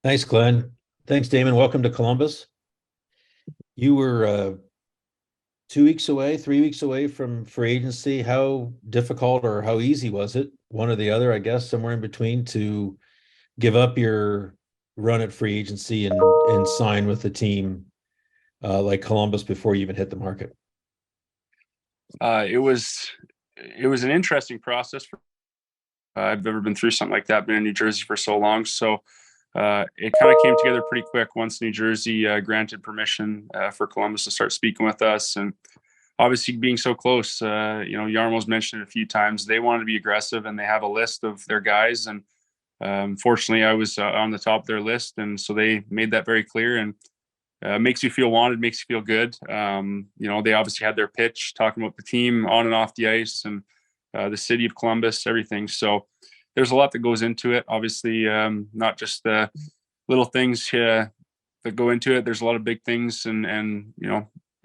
Thanks, Glenn. Thanks, Damon. Welcome to Columbus. You were 2 weeks away, 3 weeks away from free agency. How difficult or how easy was it, one or the other, I guess, somewhere in between, to give up your run at free agency and sign with a team like Columbus before you even hit the market? It was an interesting process. I've never been through something like that. Been in New Jersey for so long, so it kind of came together pretty quick once New Jersey granted permission for Columbus to start speaking with us, and obviously being so close. Yarmo's mentioned it a few times. They want to be aggressive, and they have a list of their guys, and fortunately, I was on the top of their list, and so they made that very clear. And makes you feel wanted, makes you feel good. They obviously had their pitch talking about the team on and off the ice and the city of Columbus, everything. So there's a lot that goes into it. Obviously, not just the little things that go into it. There's a lot of big things, and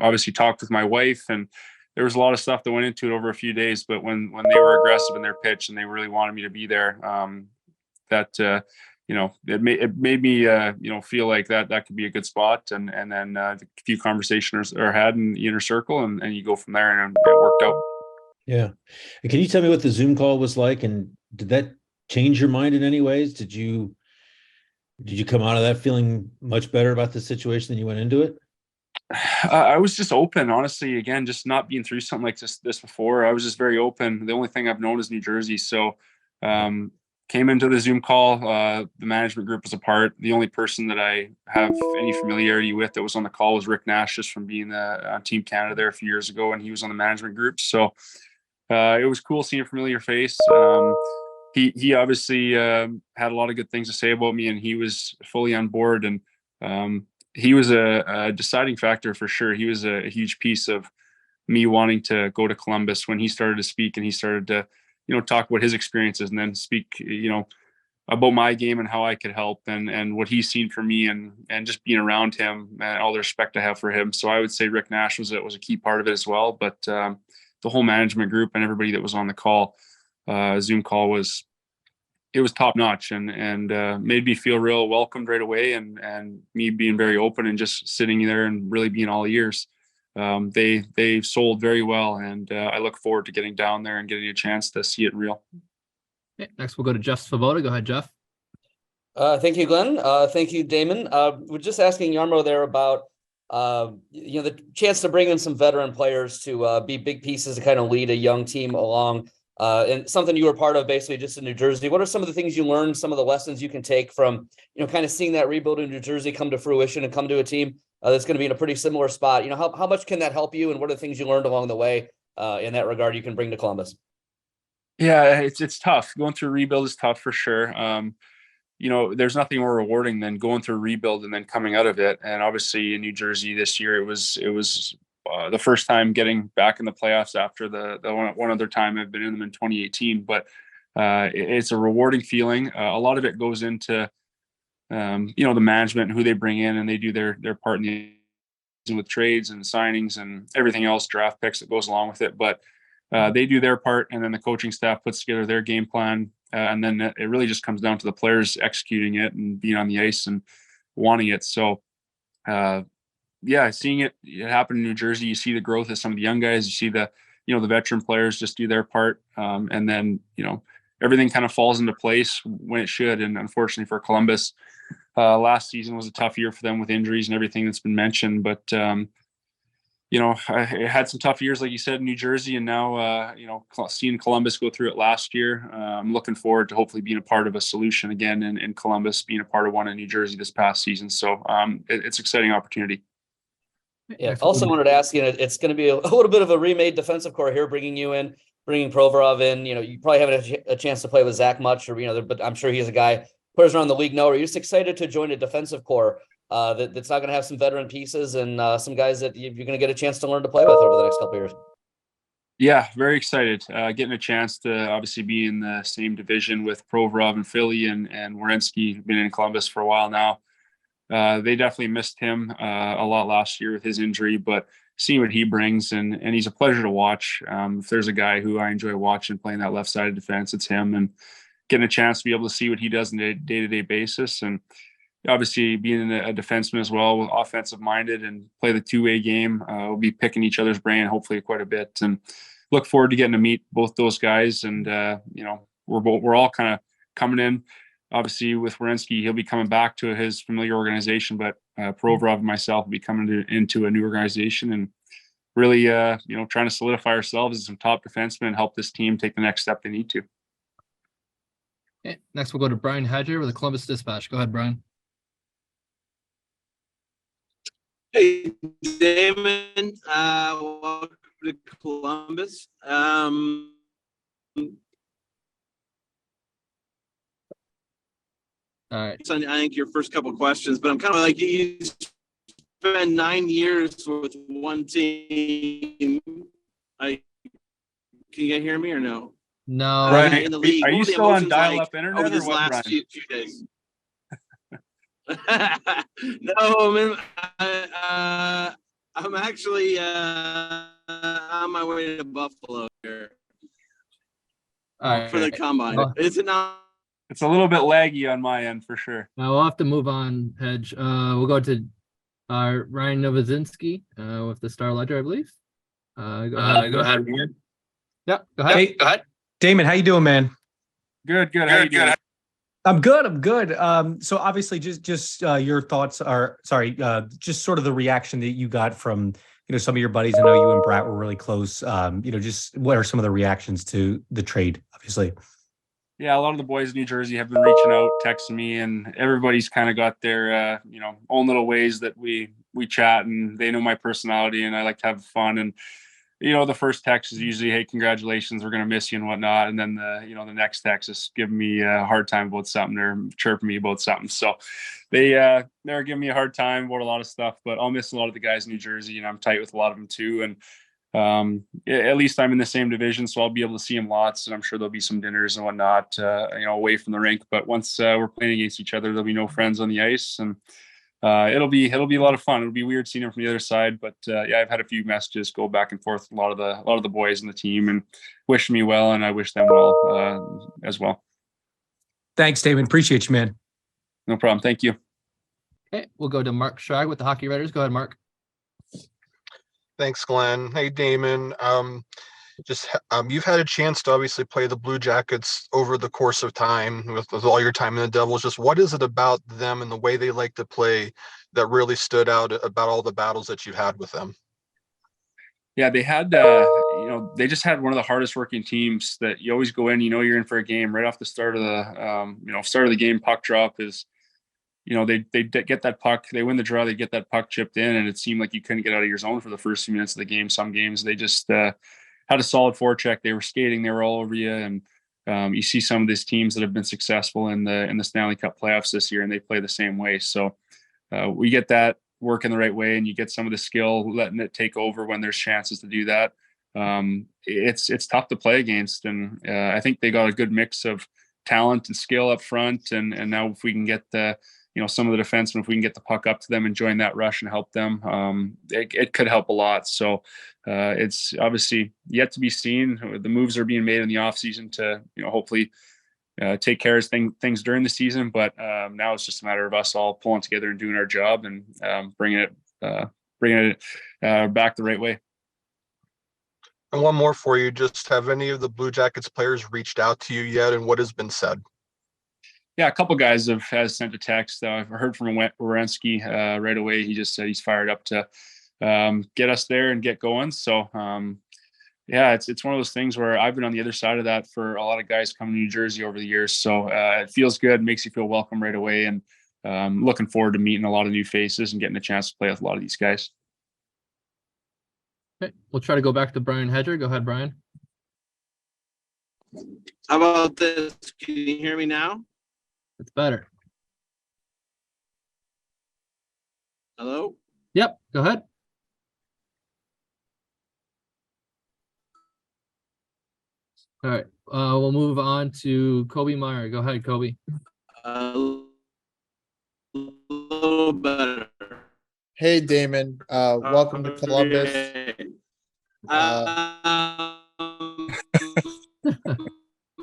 obviously talked with my wife, and there was a lot of stuff that went into it over a few days. But when they were aggressive in their pitch and they really wanted me to be there, that it made me feel like that could be a good spot. And then a few conversations are had in the inner circle, and you go from there, and it worked out. Yeah. And can you tell me what the Zoom call was like? And did that change your mind in any ways? Did you come out of that feeling much better about the situation than you went into it? I was just open, honestly. Again, just not being through something like this before. I was just very open. The only thing I've known is New Jersey, so um, came into the Zoom call. The management group was a part. The only person that I have any familiarity with that was on the call was Rick Nash, just from being on Team Canada there a few years ago, and he was on the management group. So it was cool seeing a familiar face. He obviously had a lot of good things to say about me, and he was fully on board. And he was a deciding factor for sure. He was a huge piece of me wanting to go to Columbus when he started to speak, and he started to, talk about his experiences, and then speak, about my game and how I could help, and what he's seen for me, and just being around him and all the respect I have for him. So I would say Rick Nash was a key part of it as well. But the whole management group and everybody that was on the call, Zoom call, was top notch, and made me feel real welcomed right away. And me being very open and just sitting there and really being all ears. They sold very well, and I look forward to getting down there and getting a chance to see it real. Okay, next we'll go to Jeff Svoboda. Go ahead, Jeff. Thank you, Glenn. Thank you, Damon. We're just asking Yarmo there about the chance to bring in some veteran players to be big pieces to kind of lead a young team along. And something you were part of basically just in New Jersey. What are some of the things you learned, some of the lessons you can take from, kind of seeing that rebuild in New Jersey come to fruition and come to a team that's going to be in a pretty similar spot? How much can that help you, and what are the things you learned along the way in that regard you can bring to Columbus? Yeah, it's tough. Going through a rebuild is tough for sure. There's nothing more rewarding than going through a rebuild and then coming out of it. And obviously in New Jersey this year, it was the first time getting back in the playoffs after the one other time I've been in them in 2018. But it's a rewarding feeling. A lot of it goes into the management and who they bring in, and they do their part in with trades and signings and everything else, draft picks that goes along with it. But they do their part, and then the coaching staff puts together their game plan, and then it really just comes down to the players executing it and being on the ice and wanting it. So seeing it happen in New Jersey, you see the growth of some of the young guys, you see the veteran players just do their part, and then everything kind of falls into place when it should. And unfortunately for Columbus, last season was a tough year for them with injuries and everything that's been mentioned. But I had some tough years, like you said, in New Jersey, and now, seeing Columbus go through it last year. I'm looking forward to hopefully being a part of a solution again in Columbus, being a part of one in New Jersey this past season. So it's an exciting opportunity. Yeah. Also wanted to ask, it's going to be a little bit of a remade defensive core here, bringing Provorov in. You probably haven't had a chance to play with Zach much, but I'm sure he's a guy players around the league know. Are you just excited to join a defensive core that's not going to have some veteran pieces and some guys that you're going to get a chance to learn to play with over the next couple of years? Yeah, very excited. Getting a chance to obviously be in the same division with Provorov and Philly and Werenski. Been in Columbus for a while now. They definitely missed him a lot last year with his injury, but seeing what he brings, and he's a pleasure to watch. If there's a guy who I enjoy watching playing that left side of defense, it's him, and getting a chance to be able to see what he does on a day-to-day basis. And obviously being a defenseman as well, offensive minded, and play the two-way game. We'll be picking each other's brain hopefully quite a bit, and look forward to getting to meet both those guys. And we're all kind of coming in. Obviously, with Werenski, he'll be coming back to his familiar organization, but Provorov and myself will be coming into a new organization, and really, trying to solidify ourselves as some top defensemen and help this team take the next step they need to. Okay, next we'll go to Brian Hedger with the Columbus Dispatch. Go ahead, Brian. Hey, Damon. Welcome to Columbus. All right. I think your first couple of questions, but I'm kind of like, you spent 9 years with one team. Can you hear me or no? No. Right. In the league. Are you still on dial-up like internet over or this what, last Brian? few days? No, man. I'm actually on my way to Buffalo here All right. for the combine. Well, Is it not? It's a little bit laggy on my end for sure. now we'll have to move on, Hedge. We'll go to Ryan Novozinski with the Star Ledger, I believe. Go ahead. Go ahead. Yeah, go ahead. Hey, go ahead. Damon, how you doing, man? Good. How you doing? I'm good. So obviously just your thoughts are, just sort of the reaction that you got from, some of your buddies. I know you and Brat were really close. Just what are some of the reactions to the trade, obviously? Yeah, a lot of the boys in New Jersey have been reaching out, texting me, and everybody's kind of got their, own little ways that we chat, and they know my personality, and I like to have fun. And, the first text is usually, hey, congratulations, we're going to miss you and whatnot. And then the next text is giving me a hard time about something. They're chirping me about something. So they're giving me a hard time about a lot of stuff, but I'll miss a lot of the guys in New Jersey, and I'm tight with a lot of them too. And at least I'm in the same division, so I'll be able to see them lots, and I'm sure there'll be some dinners and whatnot, away from the rink. But once we're playing against each other, there'll be no friends on the ice, and it'll be a lot of fun. It'll be weird seeing them from the other side, but I've had a few messages go back and forth. A lot of the boys in the team and wish me well, and I wish them well as well. Thanks, Damon. Appreciate you, man. No problem. Thank you. Okay, we'll go to Mark Schrag with the Hockey Writers. Go ahead, Mark. Thanks, Glenn. Hey, Damon. You've had a chance to obviously play the Blue Jackets over the course of time with all your time in the Devils. Just what is it about them and the way they like to play that really stood out about all the battles that you've had with them? Yeah, they had, they just had one of the hardest working teams that you always go in, you're in for a game right off the start of the game. Puck drop is, they get that puck, they win the draw, they get that puck chipped in, and it seemed like you couldn't get out of your zone for the first few minutes of the game. Some games they just had a solid forecheck. They were skating, they were all over you, and you see some of these teams that have been successful in the Stanley Cup playoffs this year, and they play the same way. So we get that working the right way, and you get some of the skill, letting it take over when there's chances to do that. It's tough to play against, and I think they got a good mix of talent and skill up front, and now if we can get some of the defensemen, if we can get the puck up to them and join that rush and help them, it could help a lot. So it's obviously yet to be seen. The moves are being made in the offseason to hopefully take care of things during the season, but now it's just a matter of us all pulling together and doing our job and bringing it back the right way. And one more for you. Just have any of the Blue Jackets players reached out to you yet, and what has been said? Yeah, a couple guys have sent a text. I've heard from Werenski right away. He just said he's fired up to get us there and get going. So it's one of those things where I've been on the other side of that for a lot of guys coming to New Jersey over the years. So it feels good, makes you feel welcome right away, and looking forward to meeting a lot of new faces and getting a chance to play with a lot of these guys. Okay, we'll try to go back to Brian Hedger. Go ahead, Brian. How about this? Can you hear me now? It's better. Hello? Yep, go ahead. All right, we'll move on to Kobe Meyer. Go ahead, Kobe. A little better. Hey, Damon. Welcome to Columbus.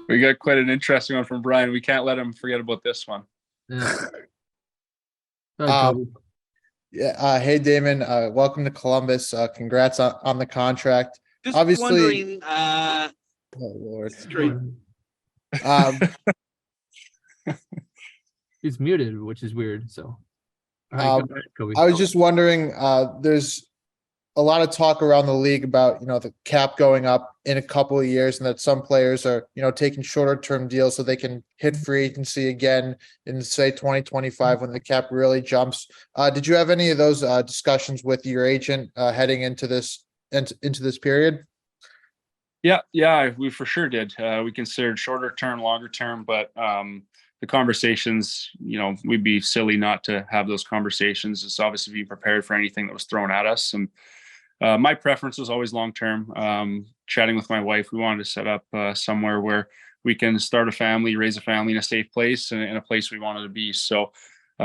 We got quite an interesting one from Brian. We can't let him forget about this one. Yeah. Kobe. Yeah. Hey, Damon. Welcome to Columbus. Congrats on the contract. Just Obviously- wondering, Oh Lord. straight. Um, He's muted, which is weird. So, all right, Um, go ahead, Kobe. I was just wondering, there's a lot of talk around the league about, the cap going up in a couple of years and that some players are, taking shorter term deals so they can hit free agency again in say 2025 when the cap really jumps. Did you have any of those discussions with your agent heading into this period? Yeah, we for sure did. We considered shorter term, longer term, but the conversations, we'd be silly not to have those conversations. It's obviously be prepared for anything that was thrown at us. And my preference was always long term. Chatting with my wife, we wanted to set up somewhere where we can start a family, raise a family in a safe place and in a place we wanted to be. So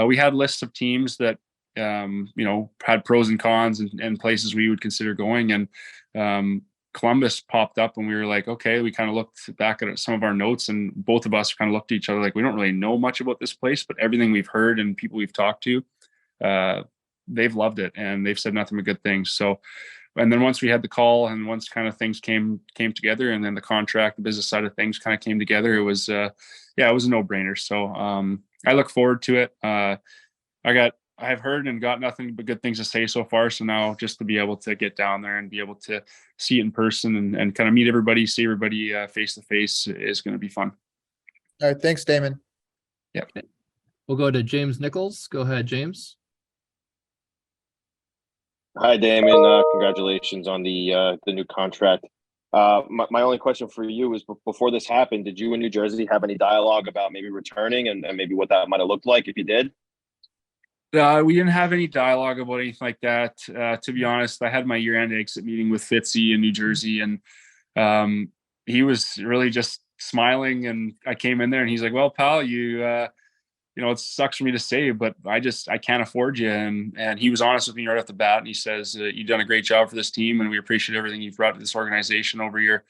we had lists of teams that had pros and cons and places we would consider going. And Columbus popped up and we were like, okay, we kind of looked back at some of our notes and both of us kind of looked at each other like, we don't really know much about this place, but everything we've heard and people we've talked to, they've loved it and they've said nothing but good things. So, and then once we had the call and once kind of things came together and then the contract, the business side of things kind of came together, it was, it was a no brainer. So I look forward to it. I've heard and got nothing but good things to say so far. So now just to be able to get down there and be able to see it in person and kind of meet everybody, see everybody face to face is going to be fun. All right. Thanks, Damon. Yeah. Okay. We'll go to James Nichols. Go ahead, James. Hi, Damon. Congratulations on the new contract. My only question for you is before this happened, did you in New Jersey have any dialogue about maybe returning and maybe what that might have looked like if you did? We didn't have any dialogue about anything like that. To be honest, I had my year-end exit meeting with Fitzy in New Jersey, and he was really just smiling. And I came in there, and he's like, "Well, pal, it sucks for me to say, but I can't afford you." And he was honest with me right off the bat, and he says, "You've done a great job for this team, and we appreciate everything you've brought to this organization over your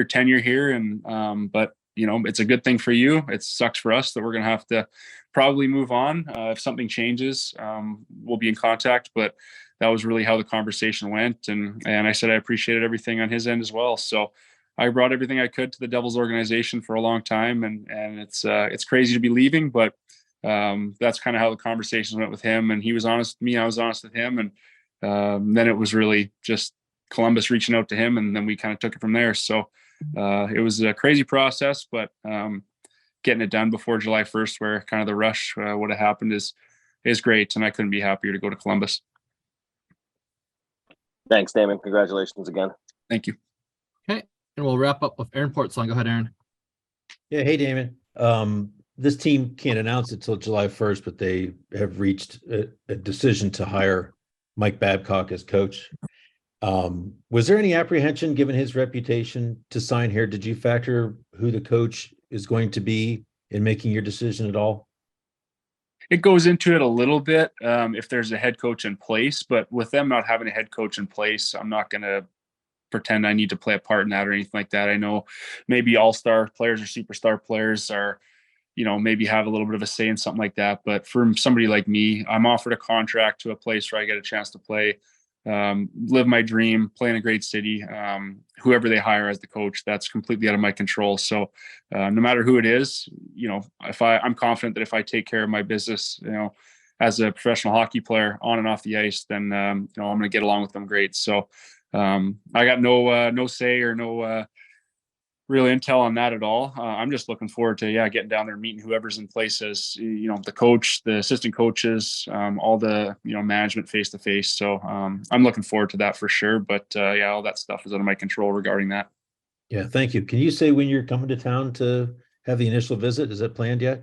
tenure here. And but it's a good thing for you. It sucks for us that we're going to have to probably move on. If something changes, we'll be in contact." But that was really how the conversation went. And I said I appreciated everything on his end as well. So I brought everything I could to the Devils organization for a long time. And it's crazy to be leaving, but that's kind of how the conversations went with him. And he was honest with me. I was honest with him. And then it was really just Columbus reaching out to him. And then we kind of took it from there. So it was a crazy process, but getting it done before July 1st, where kind of the rush would have happened is great. And I couldn't be happier to go to Columbus. Thanks, Damon. Congratulations again. Thank you. Okay. And we'll wrap up with Aaron Portzline. Go ahead, Aaron. Yeah, hey Damon. This team can't announce it till July 1st, but they have reached a decision to hire Mike Babcock as coach. Was there any apprehension given his reputation to sign here? Did you factor who the coach is going to be in making your decision at all? It goes into it a little bit if there's a head coach in place, but with them not having a head coach in place, I'm not going to pretend I need to play a part in that or anything like that. I know maybe all-star players or superstar players are, maybe have a little bit of a say in something like that. But for somebody like me, I'm offered a contract to a place where I get a chance to play, live my dream, play in a great city. Whoever they hire as the coach, that's completely out of my control. So no matter who it is, I'm confident that if I take care of my business, as a professional hockey player on and off the ice, then I'm going to get along with them great. So I got no say or no real intel on that at all. I'm just looking forward to getting down there, meeting whoever's in place as the coach, the assistant coaches, all the management face to face. So I'm looking forward to that for sure. But all that stuff is out of my control regarding that. Yeah, thank you. Can you say when you're coming to town to have the initial visit? Is that planned yet?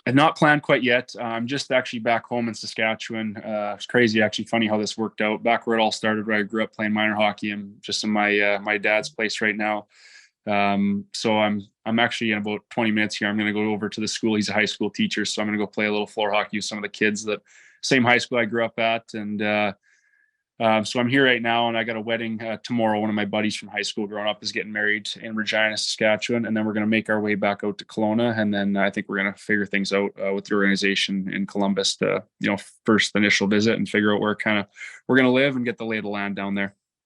I've not planned quite yet. I'm just actually back home in Saskatchewan. It's crazy, actually funny how this worked out. Back where it all started, where I grew up playing minor hockey. I'm just in my dad's place right now. So I'm actually in about 20 minutes here. I'm going to go over to the school. He's a high school teacher. So I'm going to go play a little floor hockey with some of the kids that same high school I grew up at. And, So I'm here right now, and I got a wedding tomorrow. One of my buddies from high school growing up is getting married in Regina, Saskatchewan, and then we're going to make our way back out to Kelowna, and then I think we're going to figure things out with the organization in Columbus to, first initial visit and figure out where kind of we're going to live and get the lay of the land down there.